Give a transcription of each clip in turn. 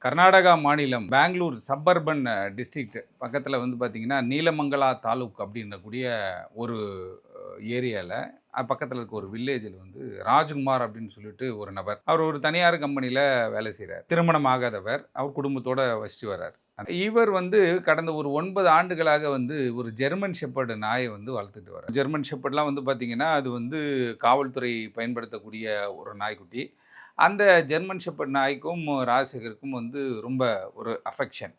கர்நாடகா மாநிலம் Bangalore suburban district பக்கத்தில் வந்து பார்த்தீங்கன்னா நீலமங்கலா தாலுக் அப்படின்னக்கூடிய ஒரு ஏரியாவில் பக்கத்தில் இருக்க ஒரு வில்லேஜில் வந்து ராஜ்குமார் அப்படின்னு சொல்லிட்டு ஒரு நபர். அவர் ஒரு தனியார் கம்பெனியில் வேலை செய்கிறார். திருமணம் ஆகாதவர். அவர் குடும்பத்தோட வசித்து வர்றார். இவர் வந்து கடந்த ஒரு 9 ஆண்டுகளாக வந்து ஒரு ஜெர்மன் ஷெப்பர்டு நாயை வந்து வளர்த்துட்டு வர்றார். ஜெர்மன் ஷெப்பர்ட்லாம் வந்து பார்த்தீங்கன்னா அது வந்து காவல்துறை பயன்படுத்தக்கூடிய ஒரு நாய்க்குட்டி. அந்த ஜெர்மன் ஷெப்பர்ட் நாய்க்கும் ராஜசேகருக்கும் வந்து ரொம்ப ஒரு அஃபெக்ஷன்.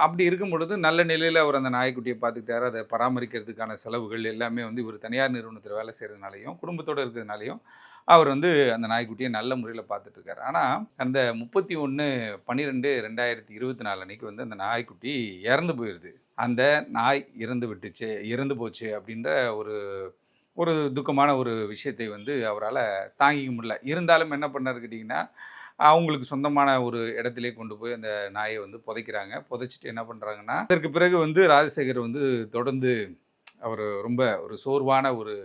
அப்படி இருக்கும் பொழுது நல்ல நிலையில் அவர் அந்த நாய்க்குட்டியை பார்த்துக்கிட்டாரு. அதை பராமரிக்கிறதுக்கான செலவுகள் எல்லாமே வந்து இவர் தனியார் நிறுவனத்தில் வேலை செய்கிறதுனாலையும் குடும்பத்தோடு இருக்கிறதுனாலையும் அவர் வந்து அந்த நாய்க்குட்டியை நல்ல முறையில் பார்த்துட்ருக்காரு. ஆனால் அந்த 31/12/2024 அன்னைக்கு வந்து அந்த நாய்க்குட்டி இறந்து போயிடுது. அந்த நாய் இறந்து போச்சு அப்படின்ற ஒரு ஒரு துக்கமான ஒரு விஷயத்தை வந்து அவரால் தாங்கிக்க முடியல. இருந்தாலும் என்ன பண்ணாரு கேட்டிங்கன்னா, அவங்களுக்கு சொந்தமான ஒரு இடத்திலே கொண்டு போய் அந்த நாயை வந்து புதைக்கிறாங்க. புதைச்சிட்டு என்ன பண்ணுறாங்கன்னா, அதற்கு பிறகு வந்து ராஜசேகர் வந்து தொடர்ந்து அவர் ரொம்ப ஒரு சோர்வான ஒரு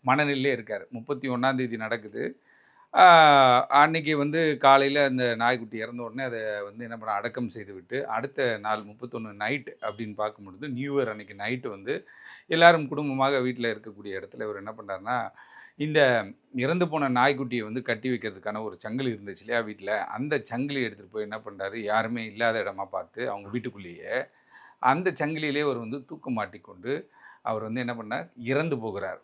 மனநிலையிலே இருக்கார். 31 நடக்குது. அன்னைக்கு வந்து காலையில் அந்த நாய்க்குட்டி இறந்த உடனே அதை வந்து என்ன பண்ண அடக்கம் செய்துவிட்டு, அடுத்த நாள் 31 நைட் அப்படின்னு பார்க்கும்பொழுது நியூ இயர் அன்னைக்கு நைட்டு வந்து எல்லாரும் குடும்பமாக வீட்டில் இருக்கக்கூடிய இடத்துல இவர் என்ன பண்ணுறாருன்னா, இந்த இறந்து போன நாய்க்குட்டியை வந்து கட்டி வைக்கிறதுக்கான ஒரு சங்கிலி இருந்துச்சு இல்லையா வீட்டில், அந்த சங்கிலி எடுத்துகிட்டு போய் என்ன பண்ணுறாரு, யாருமே இல்லாத இடமா பார்த்து அவங்க வீட்டுக்குள்ளேயே அந்த சங்கிலியிலே அவர் வந்து தூக்க மாட்டிக்கொண்டு அவர் வந்து என்ன பண்ணார், இறந்து போகிறார்.